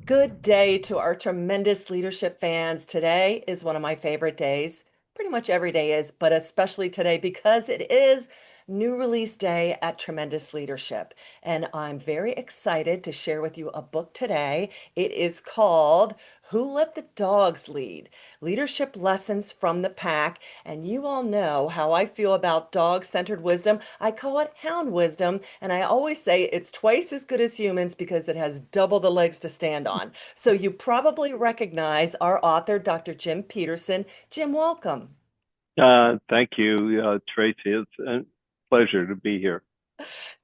Good day to our tremendous leadership fans. Today is one of my favorite days. Pretty much every day is, but especially today because it is new release day at Tremendous Leadership. And I'm very excited to share with you a book today. It is called Who Let the Dogs Lead? Leadership Lessons from the Pack. And you all know how I feel about dog-centered wisdom. I call it hound wisdom, and I always say it's twice as good as humans because it has double the legs to stand on. So you probably recognize our author, Dr. Jim Petersen. Jim, welcome. Thank you, Tracy. It's a pleasure to be here.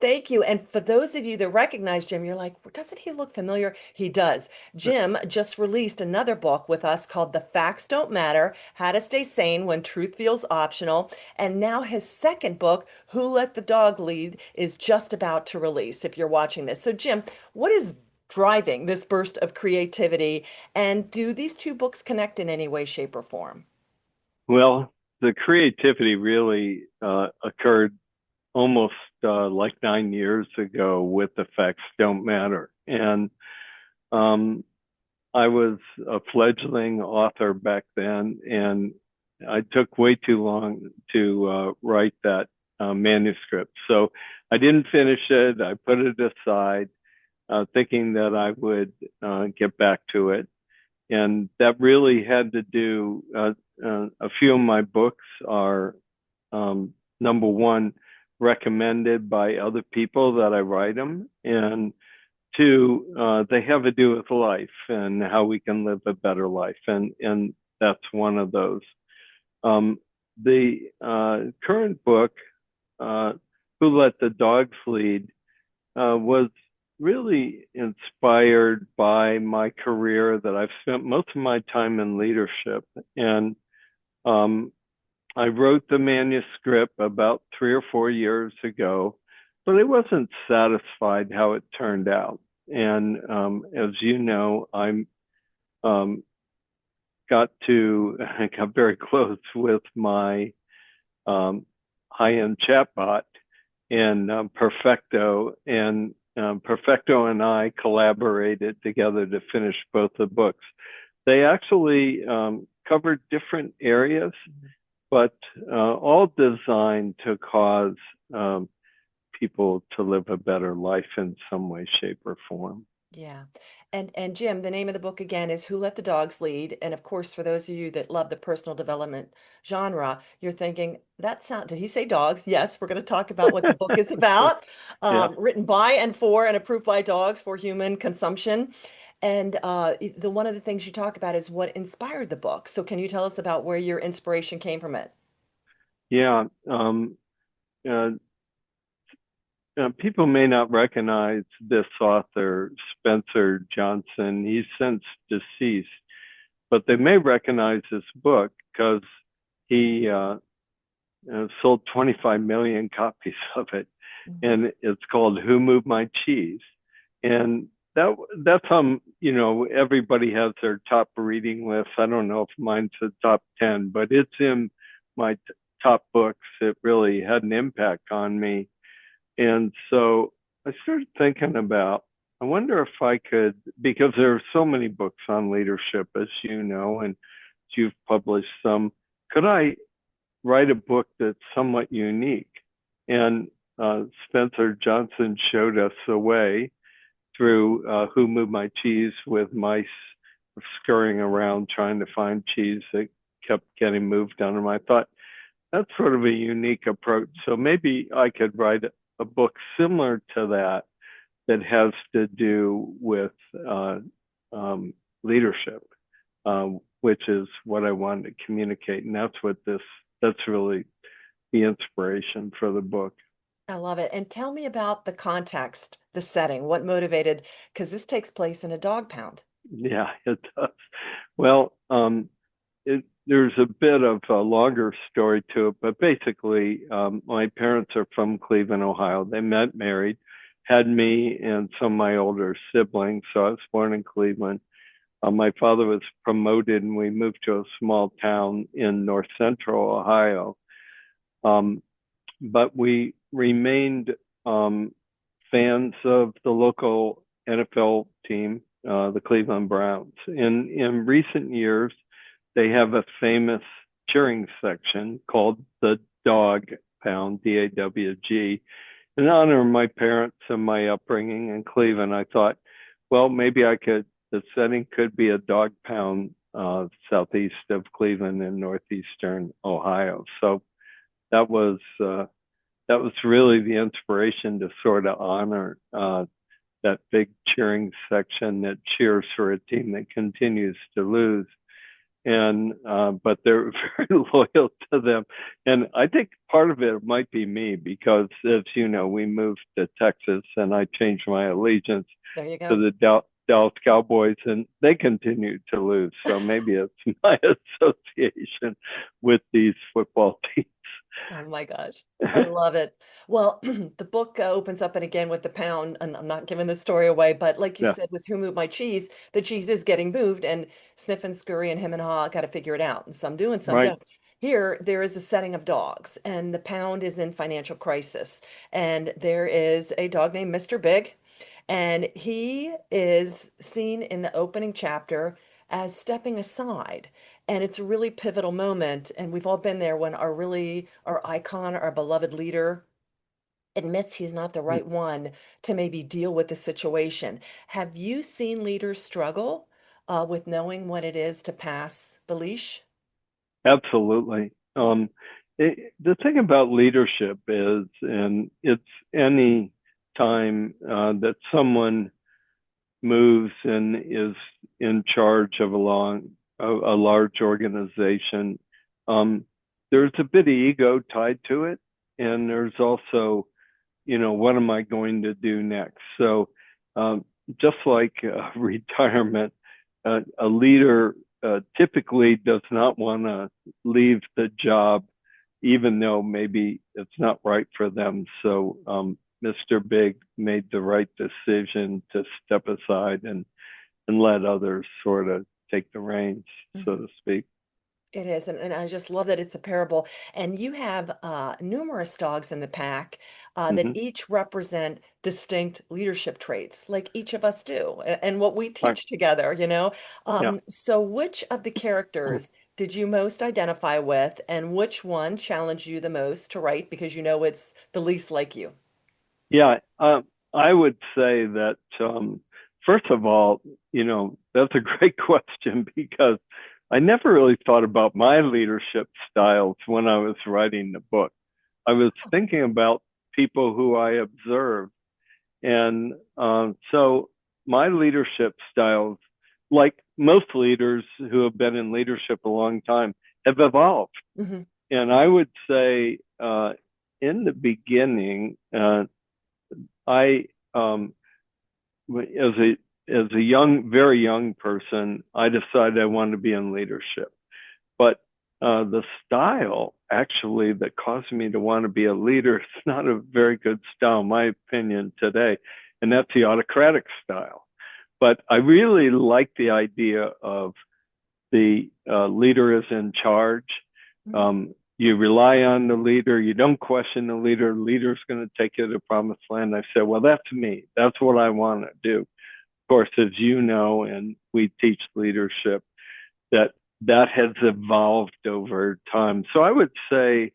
Thank you. And for those of you that recognize Jim, you're like, doesn't he look familiar? He does. Jim just released another book with us called The Facts Don't Matter: How to Stay Sane When Truth Feels Optional. And now his second book, Who Let the Dog Lead, is just about to release if you're watching this. So, Jim, what is driving this burst of creativity? And do these two books connect in any way, shape, or form? Well, the creativity really occurred almost like 9 years ago with The Facts Don't Matter. And um, I was a fledgling author back then, and I took way too long to write that manuscript. So I didn't finish it. I put it aside, thinking that I would get back to it. And that really had to do, a few of my books are, number one, recommended by other people that I write them, and two, they have to do with life and how we can live a better life, and that's one of those. The current book, uh, "Who Let the Dogs Lead," was really inspired by my career, that I've spent most of my time in leadership. And um, I wrote the manuscript about 3 or 4 years ago, but I wasn't satisfied how it turned out. And as you know, um, I got very close with my um, high-end chatbot and Perfecto, and Perfecto and I collaborated together to finish both the books. They actually covered different areas, but all designed to cause um, people to live a better life in some way, shape, or form. Yeah. And Jim, the name of the book again is Who Let the Dogs Lead? And of course, for those of you that love the personal development genre, you're thinking, did he say dogs? Yes, we're going to talk about what the book is about. Yeah. Written by and for and approved by dogs for human consumption. And the one of the things you talk about is what inspired the book. So can you tell us about where your inspiration came from it? Yeah. Uh, People may not recognize this author, Spencer Johnson. He's since deceased, but they may recognize this book because he sold 25 million copies of it, Mhm. and it's called "Who Moved My Cheese?" And that's everybody has their top reading list. I don't know if mine's the top 10, but it's in my top books. It really had an impact on me, and so I started thinking about, I wonder if I could, because there are so many books on leadership, as you know, and you've published some, could I write a book that's somewhat unique? And Spencer Johnson showed us the way through Who Moved My Cheese, with mice scurrying around trying to find cheese that kept getting moved on them. I thought that's sort of a unique approach. So maybe I could write a book similar to that, that has to do with uh, leadership, which is what I wanted to communicate. And that's really the inspiration for the book. I love it. And tell me about the context, the setting, what motivated, because this takes place in a dog pound. Yeah, it does. Well, there's a bit of a longer story to it, but basically, my parents are from Cleveland, Ohio. They met, married, had me and some of my older siblings. So I was born in Cleveland. My father was promoted, and we moved to a small town in north central Ohio. Um, but we remained fans of the local NFL team. the Cleveland Browns. In recent years, they have a famous cheering section called the DAWG Pound, DAWG. In honor of my parents and my upbringing in Cleveland, I thought, well, maybe the setting could be a dog pound southeast of Cleveland in northeastern Ohio. So that was uh, that was really the inspiration to sort of honor that big cheering section that cheers for a team that continues to lose. And but they're very loyal to them. And I think part of it might be me because, as you know, we moved to Texas and I changed my allegiance There you to go. the Dallas Cowboys, and they continue to lose. So maybe it's my association with these football teams. Oh my gosh. I love it. Well, the book opens up and again with the pound, and I'm not giving the story away, but like you Yeah, said, with Who Moved My Cheese, the cheese is getting moved, and Sniff and Scurry and Him and Haw got to figure it out. And some do and some right. don't. Here, there is a setting of dogs, and the pound is in financial crisis. And there is a dog named Mr. Big, and he is seen in the opening chapter as stepping aside. And it's a really pivotal moment. And we've all been there when our icon, our beloved leader admits he's not the right one to maybe deal with the situation. Have you seen leaders struggle with knowing what it is to pass the leash? Absolutely. The thing about leadership is, and it's any time that someone moves and is in charge of a large organization, um, there's a bit of ego tied to it, and there's also, what am I going to do next? So, um, just like retirement, a leader typically does not want to leave the job, even though maybe it's not right for them. So, Mr. Big made the right decision to step aside and let others sort of take the reins, so to speak. It is, and I just love that it's a parable. And you have numerous dogs in the pack that Mm-hmm. each represent distinct leadership traits, like each of us do, and what we Right. teach together, you know? Yeah. So which of the characters did you most identify with, and which one challenged you the most to write because you know it's the least like you? Yeah, I would say that first of all, that's a great question because I never really thought about my leadership styles when I was writing the book. I was thinking about people who I observed, and so my leadership styles, like most leaders who have been in leadership a long time, have evolved. Hmm. And I would say in the beginning, I as a young, very young person, I decided I wanted to be in leadership. But the style actually that caused me to want to be a leader is not a very good style, in my opinion, today, and that's the autocratic style. But I really like the idea of the leader is in charge. You rely on the leader. You don't question the leader. The leader's going to take you to the promised land. I said, well, that's me. That's what I want to do. Of course, as you know, and we teach leadership, that that has evolved over time. So I would say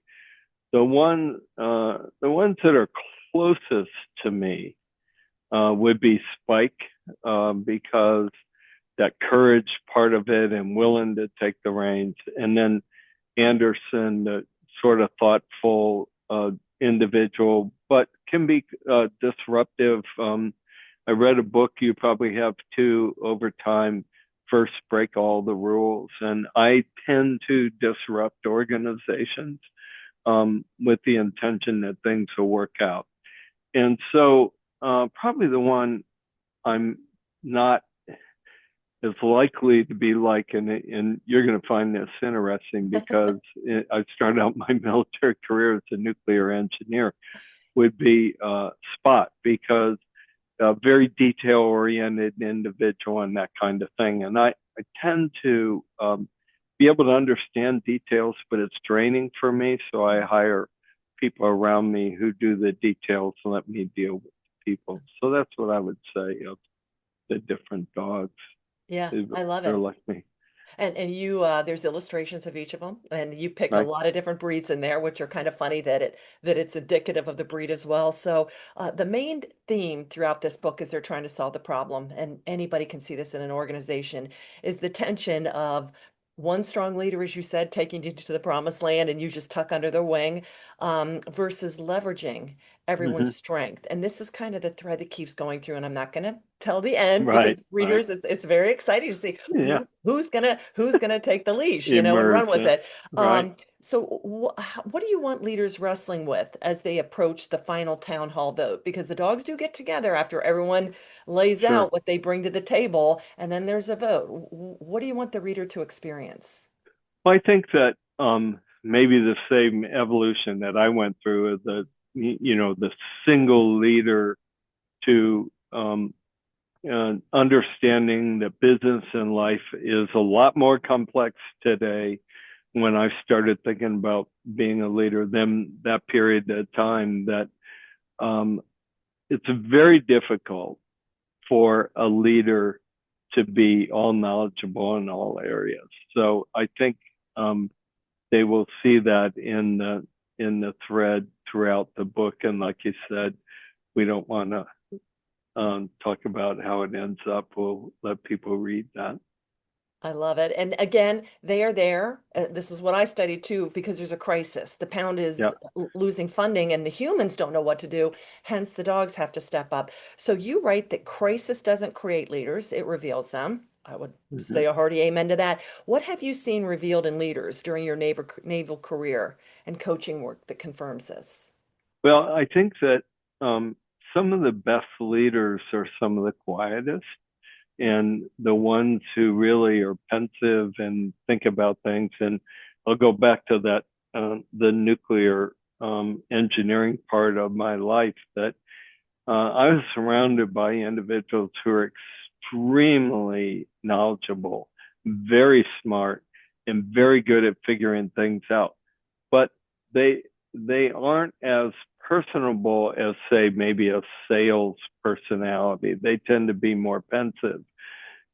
the ones that are closest to me would be Spike, because that courage part of it and willing to take the reins, and then Anderson, the sort of thoughtful individual, but can be disruptive. I read a book, you probably have too, over time, First Break All the Rules. And I tend to disrupt organizations with the intention that things will work out. And so, probably the one I'm not is likely to be like, and you're going to find this interesting because I started out my military career as a nuclear engineer, would be Spot, because a very detail oriented individual and that kind of thing. And I tend to be able to understand details, but it's draining for me. So I hire people around me who do the details and let me deal with people. So that's what I would say. the different dogs. Yeah, I love They're it. like me, And you there's illustrations of each of them, and you pick a right? lot of different breeds in there, which are kind of funny that it's indicative of the breed as well. So the main theme throughout this book is they're trying to solve the problem, and anybody can see this in an organization, is the tension of one strong leader, as you said, taking you to the promised land and you just tuck under their wing, versus leveraging everyone's Hmm. strength. And this is kind of the thread that keeps going through, and I'm not going to tell the end Right, because right. readers, it's very exciting to see Yeah, who's gonna take the leash, and run with emergent, it. right? So what do you want leaders wrestling with as they approach the final town hall vote? Because the dogs do get together after everyone lays Sure. out what they bring to the table, and then there's a vote. What do you want the reader to experience? Well, I think that maybe the same evolution that I went through as the single leader to understanding that business and life is a lot more complex today when I started thinking about being a leader than that period of time, that um, it's very difficult for a leader to be all knowledgeable in all areas. So I think they will see that in the thread throughout the book. And like you said, we don't want to talk about how it ends up. We'll let people read that. I love it. And again, they are there. This is what I studied too, because there's a crisis. The pound Yeah. is losing funding and the humans don't know what to do. Hence, the dogs have to step up. So you write that crisis doesn't create leaders, it reveals them. I would Mm-hmm. say a hearty amen to that. What have you seen revealed in leaders during your naval career and coaching work that confirms this? Well, I think that um, some of the best leaders are some of the quietest and the ones who really are pensive and think about things. And I'll go back to that the nuclear engineering part of my life, that I was surrounded by individuals who are extremely knowledgeable, very smart, and very good at figuring things out. But they they aren't as personable as, say, maybe a sales personality. They tend to be more pensive.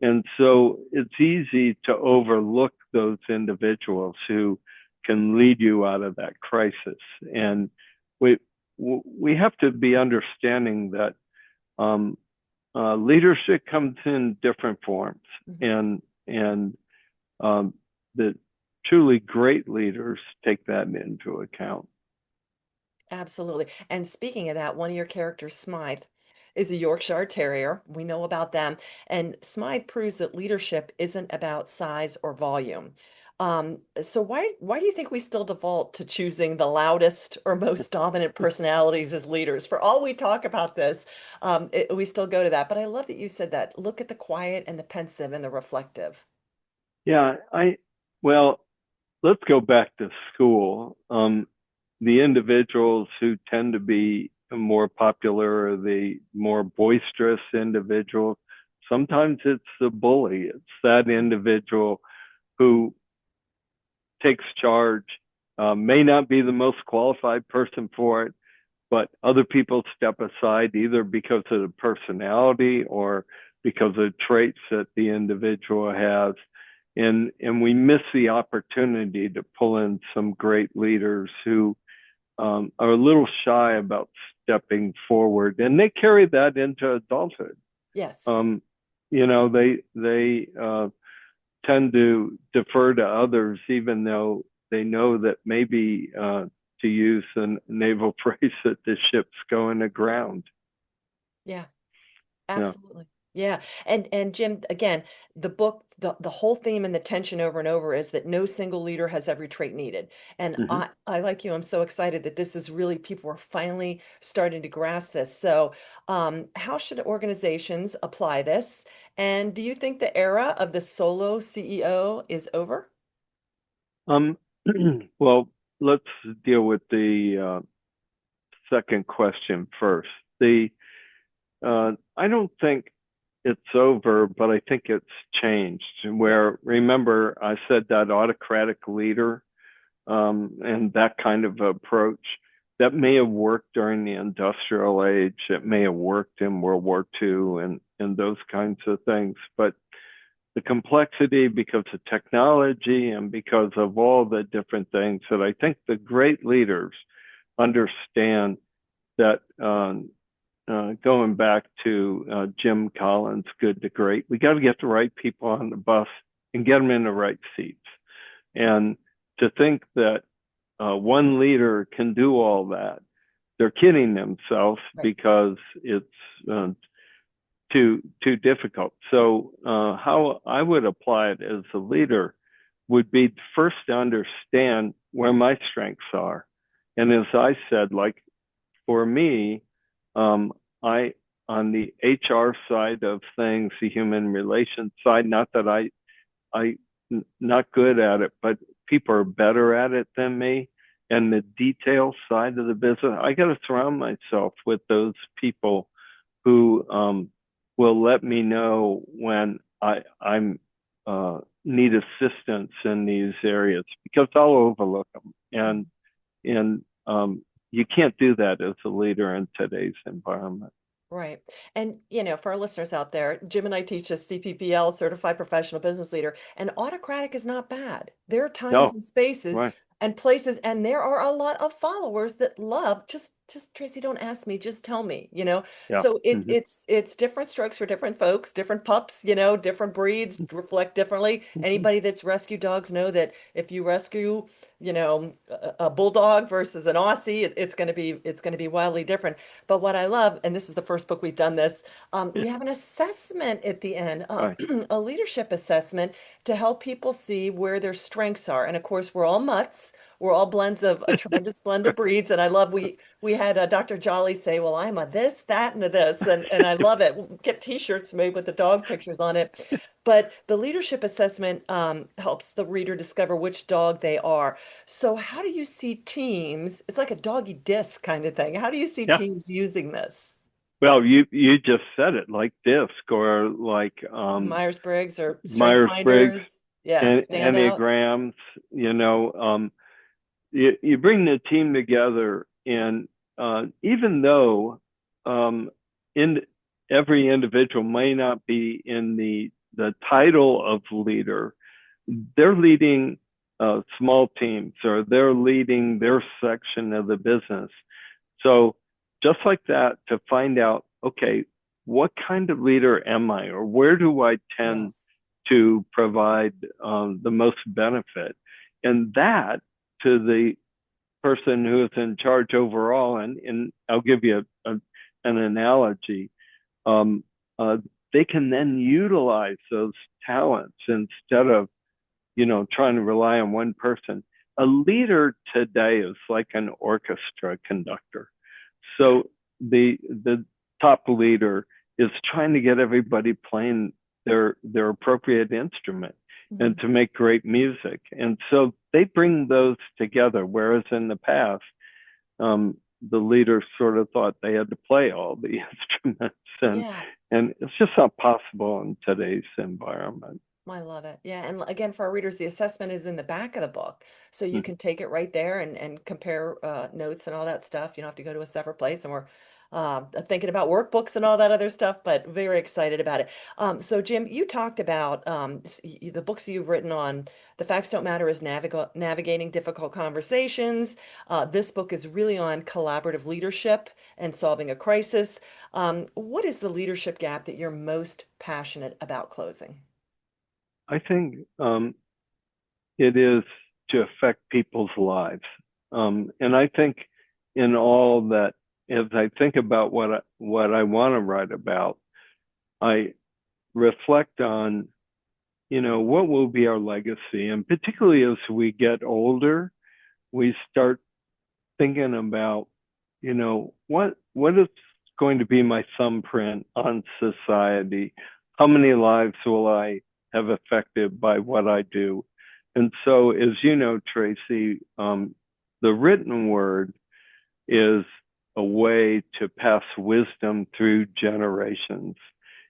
And so it's easy to overlook those individuals who can lead you out of that crisis. And we we have to be understanding that um, leadership comes in different forms, Mhm. and um, the truly great leaders take that into account. Absolutely. And speaking of that, one of your characters, Smythe, is a Yorkshire Terrier. We know about them. And Smythe proves that leadership isn't about size or volume. So why do you think we still default to choosing the loudest or most dominant personalities as leaders? For all we talk about this, we still go to that. But I love that you said that. Look at the quiet and the pensive and the reflective. Yeah, well, let's go back to school. The individuals who tend to be more popular are the more boisterous individuals. Sometimes it's the bully. It's that individual who takes charge, may not be the most qualified person for it, but other people step aside either because of the personality or because of traits that the individual has. And we miss the opportunity to pull in some great leaders who are a little shy about stepping forward, and they carry that into adulthood. Yes. Um, they tend to defer to others, even though they know that maybe, to use a naval phrase, that the ship's going aground. Yeah. Yeah. Absolutely. Yeah. And Jim, again, the book, the whole theme and the tension over and over is that no single leader has every trait needed. And Mm-hmm. I like you, I'm so excited that this is really people are finally starting to grasp this. So, how should organizations apply this? And do you think the era of the solo CEO is over? Um, well, let's deal with the second question first. The I don't think it's over, but I think it's changed. Yes. Where, remember, I said that autocratic leader, and that kind of approach. that may have worked during the industrial age. It may have worked in World War II and those kinds of things. But the complexity because of technology and because of all the different things that I think the great leaders understand that going back to Jim Collins, Good to Great, we got to get the right people on the bus and get them in the right seats. And to think that one leader can do all that, they're kidding themselves Right. because it's too difficult. So how I would apply it as a leader would be first to understand where my strengths are. And as I said, like for me, I on the HR side of things, the human relations side, not that I not good at it, but people are better at it than me. And the detail side of the business, I got to surround myself with those people who will let me know when I'm need assistance in these areas because I'll overlook them. And you can't do that as a leader in today's environment. Right. And, for our listeners out there, Jim and I teach a CPPL, Certified Professional Business Leader, and autocratic is not bad. There are times No, and spaces right. and places, and there are a lot of followers that love just Tracy, don't ask me, just tell me. Yeah. So it Mm-hmm. it's different strokes for different folks, different pups, different breeds reflect differently. Mm-hmm. Anybody that's rescued dogs know that if you rescue, a bulldog versus an Aussie, it's going to be wildly different. But what I love, and this is the first book we've done this, Yeah. we have an assessment at the end, Right. a leadership assessment to help people see where their strengths are. And of course, we're all mutts. We're all blends of a tremendous blend of breeds. And I love we had Dr. Jolly say, "Well, I'm a this, that, and a this," and I love it. We'll get T-shirts made with the dog pictures on it. But the leadership assessment helps the reader discover which dog they are. So how do you see teams? It's like a doggy disc kind of thing. How do you see Yeah. teams using this? Well, you just said it like DISC or like Myers-Briggs or Strength Myers-Briggs Finders? Yeah, and standout. Enneagrams, you bring the team together, and even though um, in every individual may not be in the title of leader, they're leading small teams or they're leading their section of the business. So just like that, to find out, okay, what kind of leader am I, or where do I tend Yes. to provide the most benefit, and that to the person who is in charge overall. And I'll give you an analogy. Um, uh, they can then utilize those talents instead of trying to rely on one person. A leader today is like an orchestra conductor. So the top leader is trying to get everybody playing their appropriate instrument Mhm. and to make great music. And so they bring those together. Whereas in the past, the leaders sort of thought they had to play all the instruments, Yeah. and it's just not possible in today's environment. I love it. Yeah. And again, for our readers, the assessment is in the back of the book. So you Mm. can take it right there and compare notes and all that stuff. You don't have to go to a separate place. And we're thinking about workbooks and all that other stuff, but very excited about it. So, Jim, you talked about the books you've written on The Facts Don't Matter is Navigating Difficult Conversations. This book is really on collaborative leadership and solving a crisis. What is the leadership gap that you're most passionate about closing? I think it is to affect people's lives. And I think in all that, as I think about what I want to write about, I reflect on, what will be our legacy. And particularly as we get older, we start thinking about, what is going to be my thumbprint on society? How many lives will I have affected by what I do? And so, as you know, Tracy, the written word is a way to pass wisdom through generations.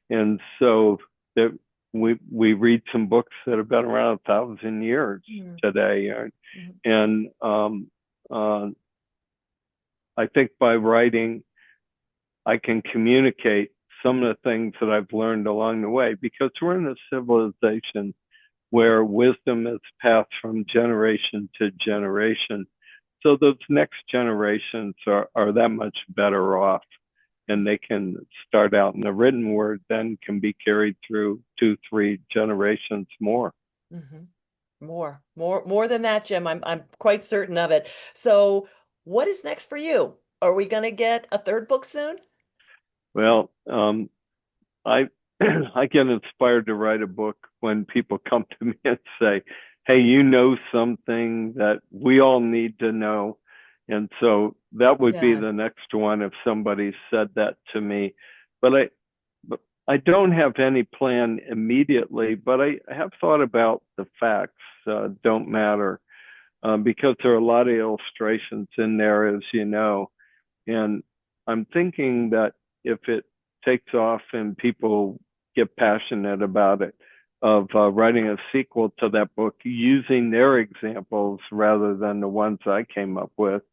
And so that we read some books that have been around 1,000 years Mhm. today, Mhm. and uh, I think by writing, I can communicate some of the things that I've learned along the way because we're in a civilization where wisdom is passed from generation to generation. So those next generations are that much better off, and they can start out in the written word, then can be carried through 2, 3 generations more. Mhm. More than that, Jim. I'm quite certain of it. So, what is next for you? Are we going to get a third book soon? Well, I I get inspired to write a book when people come to me and say, "Hey, you know something that we all need to know," and so that would be the Yes. next one if somebody said that to me. But but I don't have any plan immediately. But I have thought about the facts don't matter because there are a lot of illustrations in there, as you know. And I'm thinking that if it takes off and people get passionate about it, of writing a sequel to that book using their examples rather than the ones I came up with,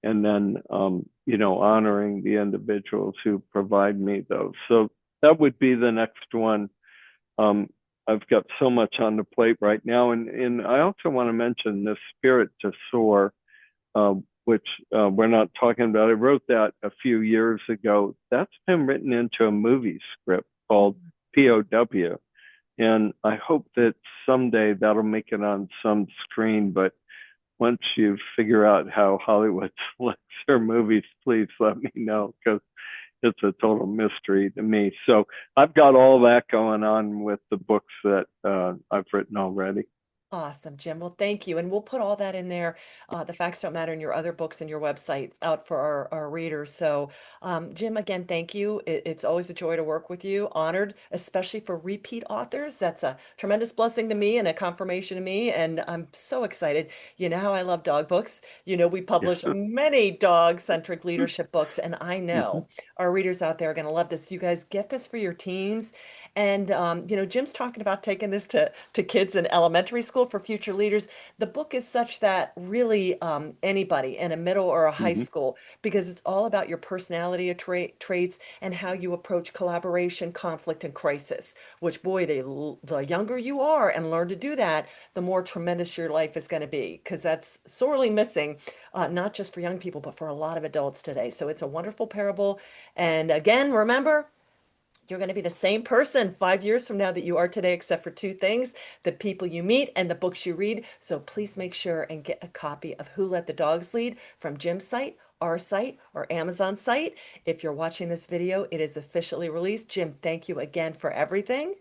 and then honoring the individuals who provide me those. So that would be the next one. Um, I've got so much on the plate right now, and I also want to mention the Spirit to Soar, which we're not talking about. I wrote that a few years ago. That's been written into a movie script called POW. And I hope that someday that'll make it on some screen. But once you figure out how Hollywood selects their movies, please let me know because it's a total mystery to me. So I've got all that going on with the books that I've written already. Awesome, Jim. Well, thank you. And we'll put all that in there. The Facts Don't Matter in your other books and your website out for our readers. So, Jim, again, thank you. It's always a joy to work with you. Honored, especially for repeat authors. That's a tremendous blessing to me and a confirmation to me. And I'm so excited. You know how I love dog books. You know, we publish Yeah. many dog-centric leadership books, and I Mm-hmm. know our readers out there are going to love this. You guys get this for your teams. And Jim's talking about taking this to kids in elementary school for future leaders. The book is such that really anybody in a middle or a high Mm-hmm. school, because it's all about your personality traits and how you approach collaboration, conflict, and crisis. Which, boy, the younger you are and learn to do that, the more tremendous your life is going to be, because that's sorely missing, not just for young people, but for a lot of adults today. So it's a wonderful parable. And again, remember, you're going to be the same person 5 years from now that you are today, except for two things: the people you meet and the books you read. So please make sure and get a copy of Who Let the Dogs Lead from Jim's site, our site, or Amazon's site. If you're watching this video, it is officially released. Jim, thank you again for everything.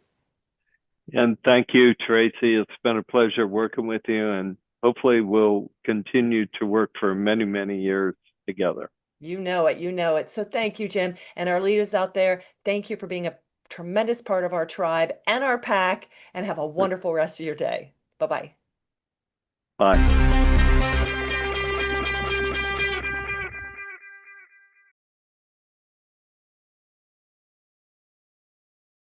And thank you, Tracy. It's been a pleasure working with you, and hopefully we'll continue to work for many, many years together. You know it. You know it. So thank you, Jim. And our leaders out there, thank you for being a tremendous part of our tribe and our pack, and have a wonderful rest of your day. Bye-bye. Bye.